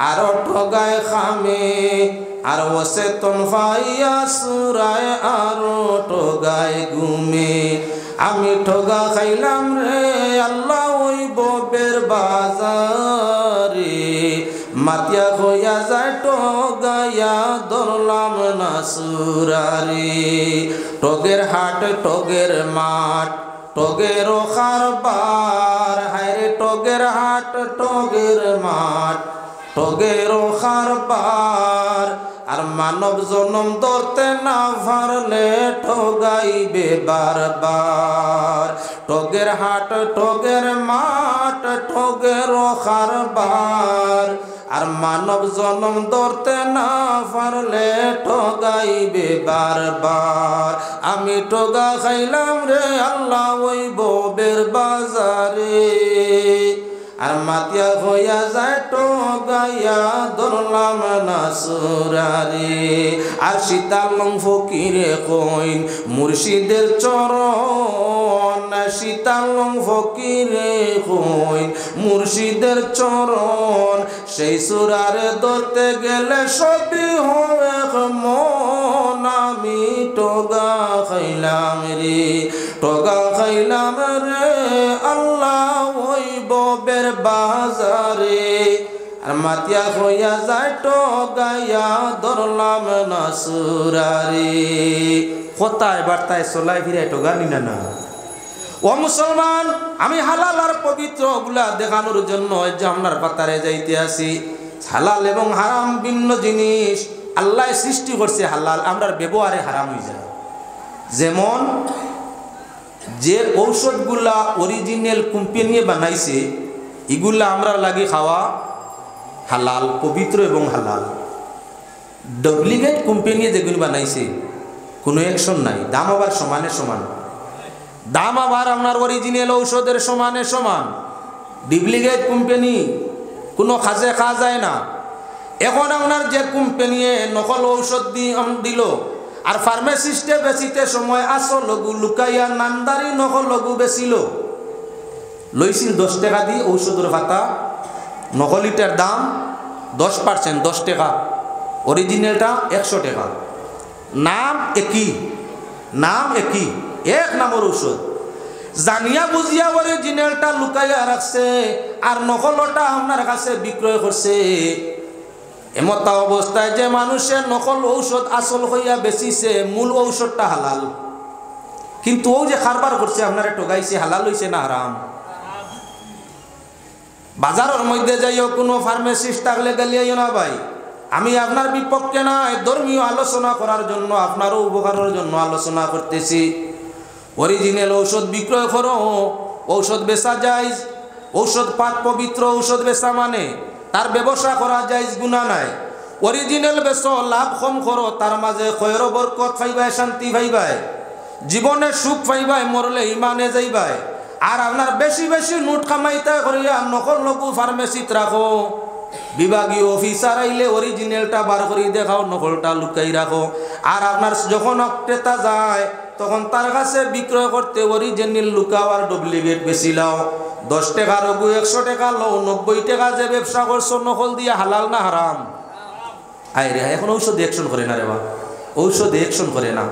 Speaker 1: আরো ঠগায় খামে, আর ও চেতন পাইয়া সুরায় আরো ঠগায় ঘুমে। আমি ঠগা খাইলাম রে আল্লাহ ওই ববের বাজারে, মাতিয়া হইয়া যায় ঠগাইয়া ধরলাম না সুরারে। টগের হাট টগের মাঠ টগের খারবার, হায়রে টগের হাট টগের মাঠ টগের খারবার। আর মানব জনম ধরতে না পারলে ঠগাইবে বারবার। টগের হাট টগের মাঠ টগের খারবার, আর মানব জনম ধরতে না পারলে ঠগাইবে বারবার। আমি ঠগা খাইলাম রে আল্লাহ ওই ববের বাজারে, আর মাতিয়া হইয়া যায় ঠগাইয়া ধরলাম না সুরারে। আর শীতালং ফকিরে কইন মুর্শিদের চরণ, শীতালং ফকিরে কইন মুর্শিদের চরণ। সেই সুরারে ধরতে গেলে সবই হবে মন। আমি ঠগা খাইলাম রে ঠগা খাইলাম রে আল্লাহ ওই ববের বাজারে, আর মাতিয়া হইয়া যায় ঠগাইয়া ধরলাম না সুরারে। কথায় বার্তায় চলাই ফিরাই ঠগা নিনা না। ও মুসলমান, আমি হালাল আর পবিত্র ওগুলা দেখানোর জন্য জামনার পাতারে যাইতে আসি। হালাল এবং হারাম ভিন্ন জিনিস। আল্লাহ সৃষ্টি করছে হালাল, আমরা ব্যবহারে হারাম হয়ে যায়। যেমন যে ঔষধগুলা অরিজিনাল কোম্পানি বানাইছে এগুলা আমরা লাগি খাওয়া হালাল, পবিত্র এবং হালাল। ডুপ্লিকেট কোম্পানি যেগুলো বানাইছে কোনো অ্যাকশন নাই, দাম আবার সমানে সমান, দাম আবার আপনার অরিজিনাল ঔষধের সমানে সমান। ডুপ্লিকেট কোম্পানি কোনো কাজে খাওয়া যায় না। এখন আপনার যে কোম্পানি নকল ঔষধ দিল, আর ফার্মাসিস্টে বেচিতে সময় আসল লঘু লুকাইয়া নামদারি নকল লঘু বেচিল, লইছিল 10 টাকা দিয়ে ঔষধের পাতা, নকলিটার দাম 10%, 10 টাকা, অরিজিনালটা 100 টাকা। নাম একই, নাম একই, এক নামের ঔষধ। জানিয়া বুঝিয়া অরিজিনালটা লুকাইয়া রাখছে আর নকলটা আপনার কাছে বিক্রয় করছে। এমতা অবস্থায় যে মানুষের নকল ঔষধ আসল হইয়া বেচিছে, মূল ঔষধটা হালাল, কিন্তু ও যে কারবার করছে আপনারা ঠগাইছে, হালাল হইছে না হারাম? বাজারের মধ্যে যাইও কোনো ফার্মাসিস্ট থাকলে গালিয়াইও না ভাই, আমি আপনার বিপক্ষে নয়, ধর্মীয় আলোচনা করার জন্য, আপনারও উপকারের জন্য আলোচনা করতেছি। অরিজিনাল ঔষধ বিক্রয় করো, ঔষধ বেচা যায়, ঔষধ পাক পবিত্র ঔষধ বেচা মানে তার ব্যবসা করা যায়, গুনাহ নাই। অরিজিনাল বেচো, লাভ কম করো, তার মাঝে খয়র বরকত পাইবাই, শান্তি পাইবাই, জীবনে সুখ পাইবাই, মরলে ইমানে যাইবাই। আর আপনার বেশি বেশি নোট কামাইতে করিয়া নকল লঘু ফার্মেসিত রাখো, বিভাগীয় অফিসার আইলে অরিজিনালটা বার করে দেখাও, নকলটা লুকাই রাখো। আর আপনার যখন ক্রেতা যায় তখন তার কাছে বিক্রয় করতে অরিজিনাল লুকাও আর ডুপ্লিকেট বেশি লাও। 10 টাকা রঘু 100 টাকা লো, 90 টাকা যে ব্যবসা করছো নকল দিয়া, হালাল না হারাম? আরে এখন ঔষধ অ্যাকশন করে না রে বা, ঔষধ অ্যাকশন করে না।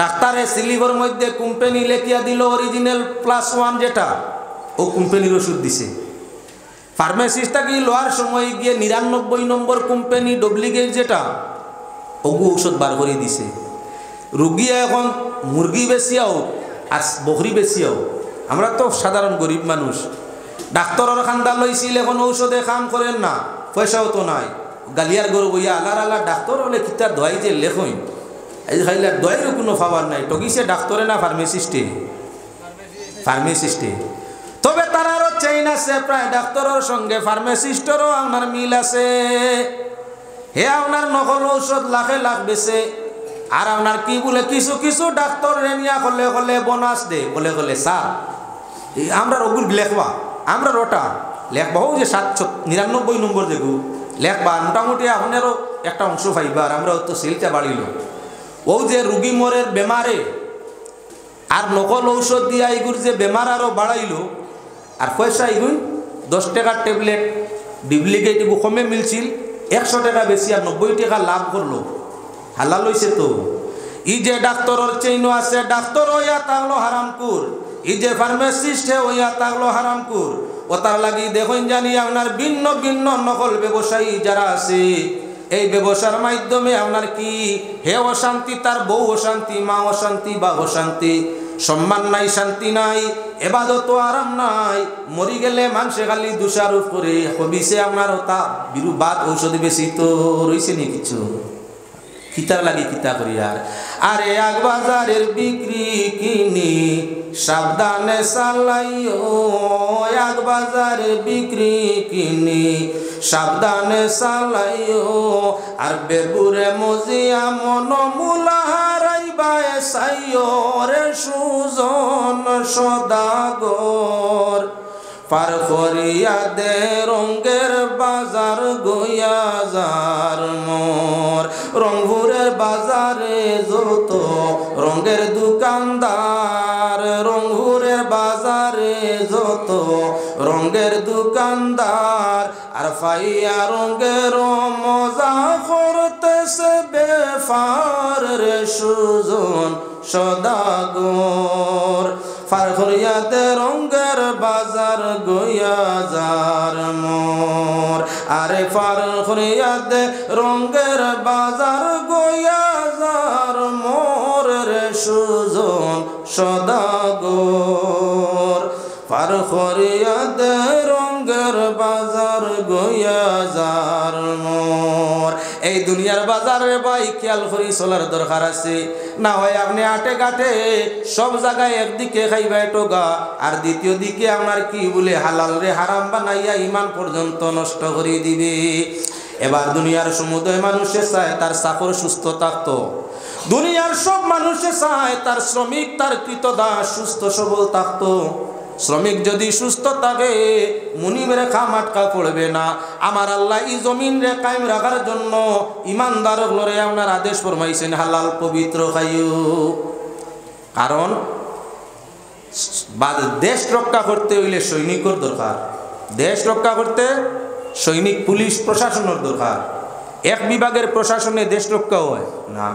Speaker 1: ডাক্তারে সিলিভার মধ্যে কোম্পানি লেখিয়া দিল অরিজিনাল +1 যেটা, ও কোম্পানির ওষুধ দিছে। ফার্মাসিস্টটা কি লোয়ার সময় গিয়ে 99 নম্বর কোম্পানি ডুপ্লিকেট যেটা, ওগু ঔষধ বার করে দিছে। রুগী এখন মুরগি বেশিয়াও আর বকরি বেশিয়াও। আমরা তো সাধারণ গরিব মানুষ, ডাক্তারের খান্দা লইছিল, এখন ঔষধে কাম করেন না, পয়সাও তো নাই। গালিয়ার গরু বইয়া আলার আলার ডাক্তার হলে কিতার দোয়াই যে লেখই, এই খাইলে দোয়াইরও কোনো খাবার নাই। টকিছে ডাক্তারে না ফার্মাসিস্টে? ফার্মাসিস্টে। তবে তারারও চেইন আছে, প্রায় ডাক্তারের সঙ্গে ফার্মাসিস্টেরও আপনার মিল আছে। হে আপনার নকল ঔষধ লাখে লাখ বেছে। আর আপনার কি বলে কিছু কিছু ডাক্তার রেনিয়া করলে করলে বোনাস দে, বলে বলে স্যার আমরা ওগুলো লেখবা, আমরা ওটা লেখবা, হোক যে 799 নম্বর যেগু লেখবা, মোটামুটি আপনারও একটা অংশ পাইবা। আর আমরা তো সেলটা বাড়িল। ও যে রুগী মরের বেমারে আর নকল ঔষধ দিয়া এগুলো যে বেমার আরও বাড়াইল, আর পয়সা এগুন 10 টাকার ট্যাবলেট ডুপ্লিকেট এগু কমে মিলছিল, 100 টাকা বেশি আর 90 টাকা লাভ করলো। হালাল হইছে তো। ই যে ডাক্তারের চেইনও আছে, ডাক্তার হইয়া তাগলো হারামকুর, ই যে ফার্মাসিস্ট হইয়া তাগলো হারামকুর। ও তার লাগি দেখুন জানি আপনার ভিন্ন ভিন্ন নকল ব্যবসায়ী যারা আছে, এই ব্যবসার মাধ্যমে আপনার কি হে অশান্তি, তার বউ অশান্তি, মা অশান্তি, বা অশান্তি, সম্মান নাই, শান্তি নাই, এবাদত আরাম নাই। মরি গেলে মানুষে খালি দোষারোপ করে, হবিছে আপনার তা বিরুবাদ ঔষধ বেশি তো রয়েছে নি কিছু, কিতার লাগে কিতা করি। আর আরে এক বাজারের বিক্রি কিনি সাবধানে চালাইও, এক বাজারের বিক্রি কিনি সাবধানে চালাইও। আর বেবুরে মজিয়া মন মুলা হারাইবায় চাইও রে সুজন সদাগর। পার করিয়া দে রঙ্গের বাজার গইয়া যার মোর, রংপুরের বাজারে যত রঙের দোকানদার, রংপুরের বাজারে যত রঙের দোকানদার। আর ফাইয়া রঙের মজা করতেছে বেফার রে সুজন সদাগর। পার করিয়া দে রঙের বাজার গইয়া যার মোর, আরে পার করিয়া দে রঙের বাজার গইয়া যার মোর রে সুজন সদাগর। পার করিয়া দে রঙের বাজার গইয়া যার মোর। এই দুনিয়ার বাজারে ভাই খেয়াল করি চলার দরকার আছে, না হয় আপনি আটে ঘাটে সব জায়গায় একদিকে খাইবাই টোগা, আর দ্বিতীয় দিকে আপনার কি বলে হালাল রে হারাম বানাইয়া ইমান পর্যন্ত নষ্ট করে দিবে। এবার দুনিয়ার সমুদয় মানুষে চায় তার চাকর সুস্থ থাকতো, দুনিয়ার সব মানুষে চায় তার শ্রমিক, তার কৃতদাস সুস্থ সবল থাকতো। শ্রমিক যদি সুস্থ থাকে মুনিবের খাম আটকা পড়বে না। আমার আল্লাহ এই জমিন রে কায়েম রাখার জন্য ইমানদার হলরে আপনার আদেশ ফরমাইছেন হালাল পবিত্র খাইও। কারণ দেশ রক্ষা করতে হইলে সৈনিকের দরকার, দেশ রক্ষা করতে সৈনিক, পুলিশ, প্রশাসনের দরকার। এক বিভাগের প্রশাসনে দেশ রক্ষা হয় না।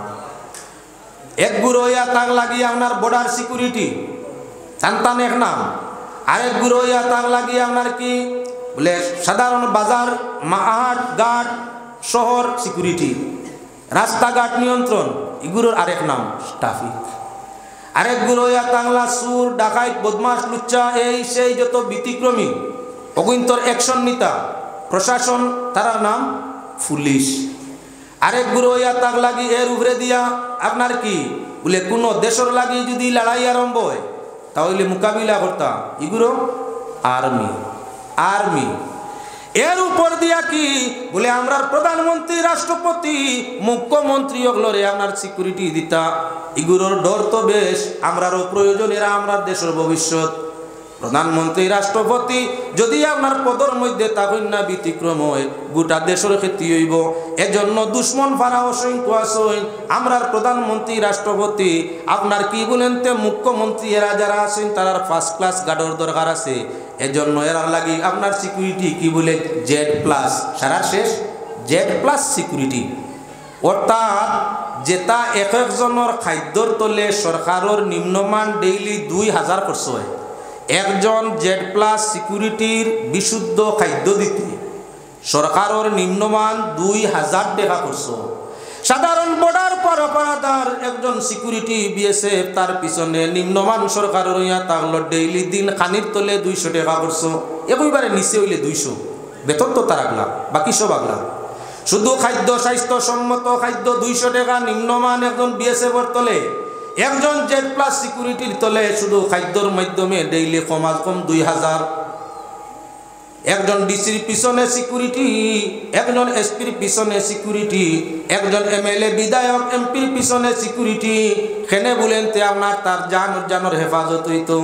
Speaker 1: এক গুরু হইয়া তাক লাগিয়ে আপনার বর্ডার সিকিউরিটি সন্তান এক নাম, আরেক গুরু হইয়া তাক লাগিয়ে আপনার কি বলে সাধারণ বাজার, মাহাট, ঘাট, শহর সিকিউরিটি, রাস্তাঘাট নিয়ন্ত্রণ, এগুলোর আরেক নাম ট্রাফিক। আরেক গুরু হইয়া তাংলা সুর, ডাকাইত, বদমাস, লুচ্চা, এই সেই যত ব্যতিক্রমী অগুন্তর অ্যাকশন নিতা প্রশাসন, তার নাম পুলিশ। আরেক গুরু ইয়া তাক লাগি এর উপরে দিয়া আপনার কি বলে কোনো দেশের লাগি যদি লড়াই আরম্ভ হয় তাহলে মোকাবিলা করতাম ইগুলো আর্মি এর উপর দিয়া কি বলে আমরা প্রধানমন্ত্রী রাষ্ট্রপতি মুখ্যমন্ত্রী ওগুলোরে আপনার সিকিউরিটি দিতা ইগুলোর ডর তো বেশ আমরারও প্রয়োজন এরা আমরা দেশের ভবিষ্যৎ প্রধানমন্ত্রী রাষ্ট্রপতি যদি আপনার পদর মধ্যে তখন না ব্যতিক্রম হয় গোটা দেশের ক্ষতি হইব এজন্য দুশ্মন ফারা অসংখ্য আসেন আমরার প্রধানমন্ত্রী রাষ্ট্রপতি আপনার কি বলেন তে মুখ্যমন্ত্রী এরা যারা আছেন তারা ফার্স্ট ক্লাস গার্ডর দরকার আছে এজন্য এরা লাগি আপনার সিকিউরিটি কি বলে Z+ সারা শেষ Z+ সিকিউরিটি অর্থাৎ যেটা এক একজনের খাদ্যর তলে সরকারের নিম্নমান ডেইলি 2000 খরচ হয় একজন Z+ সিকিউরিটির বিশুদ্ধ খাদ্য দিতে সরকারের নিম্নমান 2000 টাকা খরচ সাধারণ বর্ডার পারাপারাদার একজন সিকিউরিটি BSF তার পিছনে নিম্নমান সরকারের ইয়া তাহলে ডেইলি দিন খানির তলে 200 টাকা খরচ একইবারে নিচে হইলে 200 বেতন তো তার আগলা বাকি সব আগলা শুধু খাদ্য স্বাস্থ্যসম্মত খাদ্য 200 টাকা নিম্নমান একজন BSF এর তলে একজন Z+ সিকিউরিটির তলে শুধু খাদ্যর মাধ্যমে ডেইলি কমাজ কম 2000 একজন ডিসির পিছনে সিকিউরিটি একজন এসপির পিছনে সিকিউরিটি একজন MLA বিধায়ক এমপির পিছনে সিকিউরিটি খেনে বলেন তে আপনার তার জানের হেফাজত হইতো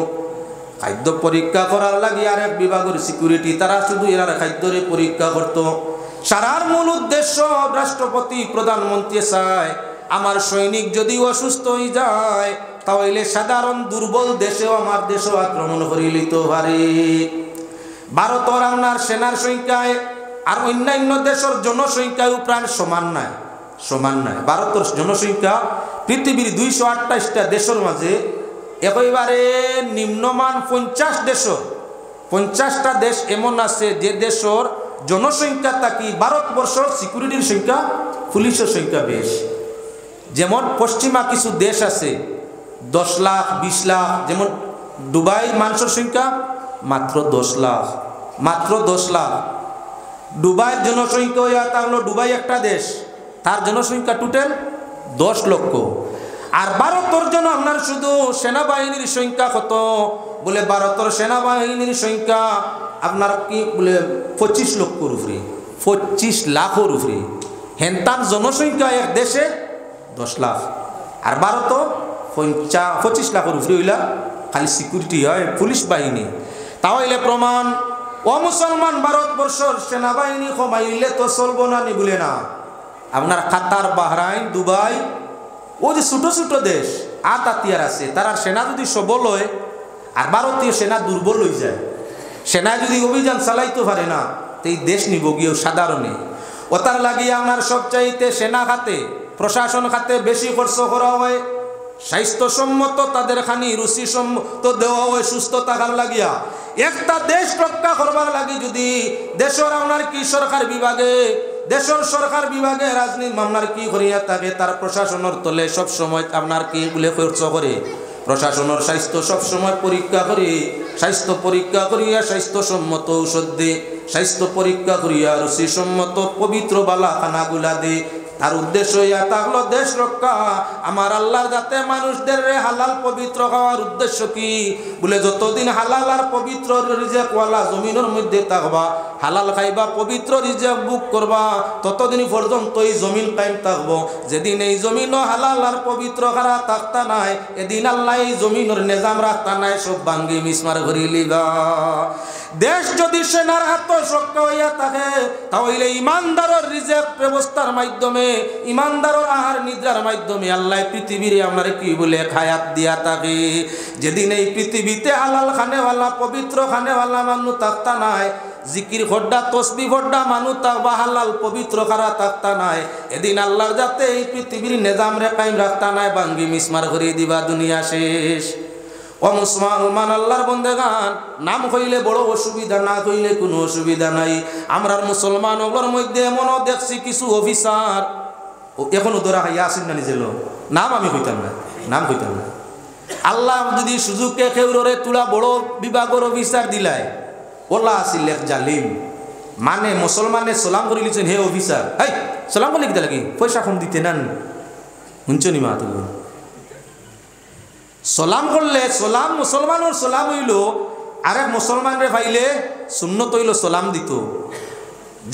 Speaker 1: খাদ্য পরীক্ষা করার লাগি আরেক বিভাগের সিকিউরিটি তারা শুধু এরা খাদ্যরে পরীক্ষা করত সারার মূল উদ্দেশ্য রাষ্ট্রপতি প্রধানমন্ত্রী চায় আমার সৈনিক যদি অসুস্থ হয়ে যায় তাহলে সাধারণ দুর্বল দেশেও আমার দেশও আক্রমণ করে লিতে পারে ভারতের আপনার সেনার সংখ্যায় আর অন্যান্য দেশের জনসংখ্যায় প্রায় সমান নাই ভারতের জনসংখ্যা পৃথিবীর 228টা দেশের মাঝে একেবারে নিম্নমান 50টা দেশ এমন আছে যে দেশের জনসংখ্যা থাকি ভারতবর্ষের সিকিউরিটির সংখ্যা পুলিশের সংখ্যা বেশ যেমন পশ্চিমা কিছু দেশ আছে 10 লাখ 20 লাখ যেমন দুবাই মানুষের সংখ্যা মাত্র 10 লাখ দুবাইয়ের জনসংখ্যা তাহলে দুবাই একটা দেশ তার জনসংখ্যা টোটাল 10 লক্ষ আর ভারতের জন্য আপনার শুধু সেনাবাহিনীর সংখ্যা কত বলে ভারতের সেনাবাহিনীর সংখ্যা আপনার কি বলে 25 লক্ষর উপরে 25 লাখের উপরে হেনতার জনসংখ্যা এক দেশে 10 লাখ আর ভারত 25 লাখের উপরে হইলা খালি সিকিউরিটি হয় পুলিশ বাহিনী তাহলে প্রমাণ ও মুসলমান ভারতবর্ষের সেনাবাহিনী কমাইলে তো চলবো না নি বলে না আপনার কাতার বাহরাইন দুবাই ও যে ছোট ছোট দেশ আতিয়ার আছে তার সেনা যদি সবল হয় আর ভারতীয় সেনা দুর্বল হয়ে যায় সেনা যদি অভিযান চালাইতে পারে না তো এই দেশ নিব গিয়েও সাধারণে ও তার লাগিয়ে আপনার সবচাইতে সেনা খাতে প্রশাসন খাতে বেশি খরচ করা হয় স্বাস্থ্যসম্মত তাদের খানি রুচিসম্মত দেওয়া হয় সুস্থ থাকার লাগিয়া একটা দেশ রক্ষা করবার লাগি যদি দেশের আপনার কি সরকার বিভাগে রাজনীতি মামলার কি করিয়া থাকে তার প্রশাসনের তলে সব সময় আপনার কি বলে খরচ করে প্রশাসনের স্বাস্থ্য সব সময় পরীক্ষা করে স্বাস্থ্য পরীক্ষা করিয়া স্বাস্থ্যসম্মত ঔষধ দে স্বাস্থ্য পরীক্ষা করিয়া রুচিসম্মত পবিত্র বালা খানাগুলা দে তার উদ্দেশ্য ইয়া তাহলে দেশ রক্ষা আমার আল্লাহর যাতে মানুষদের হালাল পবিত্র খাওয়ার উদ্দেশ্য কি বলে যতদিন হালাল আর পবিত্র রিজেক ওয়ালা জমিনের মধ্যে থাকবা হালাল খাইবা পবিত্র রিজেক বুক করবা ততদিন পর্যন্ত এই জমিন কায়েম থাকবো যেদিন এই জমিনও হালাল আর পবিত্র খারা থাকতা নাই এদিন আল্লাহ এই জমিনের নিজাম রাখতা নাই সব ভাঙ্গি মিসমার ঘুরি লিবা দেশ যদি সেনার হাত রক্ষা হইয়া থাকে তাহলে ইমানদারের রিজেক ব্যবস্থার মাধ্যমে ইমানদারের আহার নিদ্রার মাধ্যমে আল্লাহ পৃথিবীর আমরা কি বলে খায়াত দিয়া থাকে যেদিন এই পৃথিবীতে হালাল খানেওয়ালা পবিত্র খানেওয়ালা মানুষ থাকতা নাই জিকির খড্ডা তসবি খড্ডা মানুষ থাকবা হালাল পবিত্র খারা থাকতা নাই এদিন আল্লাহর যাতে এই পৃথিবীর নিজাম রে কায়েম রাখতা নাই ভাঙ্গি মিসমার করে দিবা দুনিয়া শেষ ও মুসলমান আল্লাহর বন্দেগান নাম হইলে বড় অসুবিধা না হইলে কোনো অসুবিধা নাই আমরা মুসলমান ওগুলোর মধ্যে এমনও দেখছি কিছু অফিসার এখনো ধরা খাইয়া আসেন না নিজের নাম আমি কইতাম না আল্লাহ যদি সুযোগকে খেউরে তুলা বড় বিভাগের অফিসার দিলাই ওলা আসিল এক জালিম মানে মুসলমানে সালাম করে লিছেন হে অফিসার সালাম করলে কিতা লাগে পয়সা কম দিতে না শুনছো নি মা তুমি সালাম করলে সালাম মুসলমানের সালাম হইল আরেক মুসলমানরে পাইলে সুন্নত হইল সালাম দিত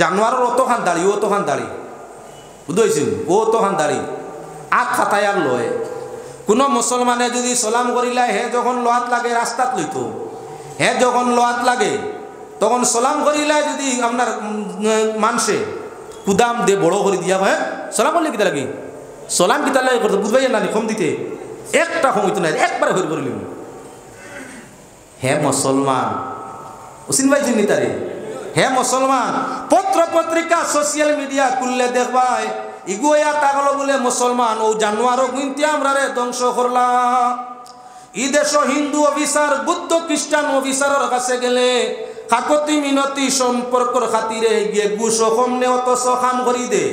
Speaker 1: জানোয়ারের অতখান দাড়ি ও তখান দাড়ি বুঝেছেন ও তখান দাড়ি আখ খাতায় আর লয় কোনো মুসলমানে যদি সালাম করিলা হে যখন লোহাত লাগে রাস্তাত লইত হে যখন লোহাত লাগে তখন সালাম করিলা যদি আপনার মানুষে কুদাম দে বড় করে দিয়া হ্যাঁ সালাম করলে কিতা লাগে সালাম কিতা লাগে করতে বুঝবাই না কম দিতে একটা কম হইতো না একবারে হয়ে করিল হে মুসলমান ওসিন ভাই চিনি তারে হে মুসলমান পত্র পত্রিকা সোশ্যাল মিডিয়া খুললে দেখবাই ইগুয়া তাগল বলে মুসলমান ও জানোয়ারও কিন্তু আমরা রে ধ্বংস করলা ই দেশ হিন্দু অফিসার বুদ্ধ খ্রিস্টান অফিসারের কাছে গেলে কাকতি মিনতি সম্পর্কর খাতিরে গিয়ে গুস কমনে অত সখাম করি দে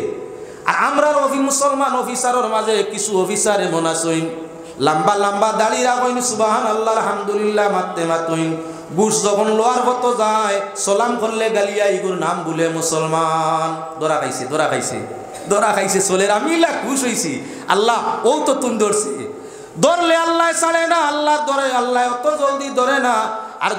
Speaker 1: আর আমরা মুসলমান অফিসারের মাঝে কিছু অফিসার এমন আসইন লম্বা লম্বা দাড়ি রাখইন সুবহান আল্লাহ আলহামদুলিল্লাহ মারতে মাতইন বুস যখন লোয়ার হতো যায় সালাম করলে গালিয়া ইগুর নাম বলে মুসলমান দরা খাইছে চলের আমি খুশ হইছি আল্লাহ ও তো তুমি ধরছে ধরলে আল্লাহ ছাড়ে না আল্লাহ ধরে আল্লাহ অত জলদি ধরে না আর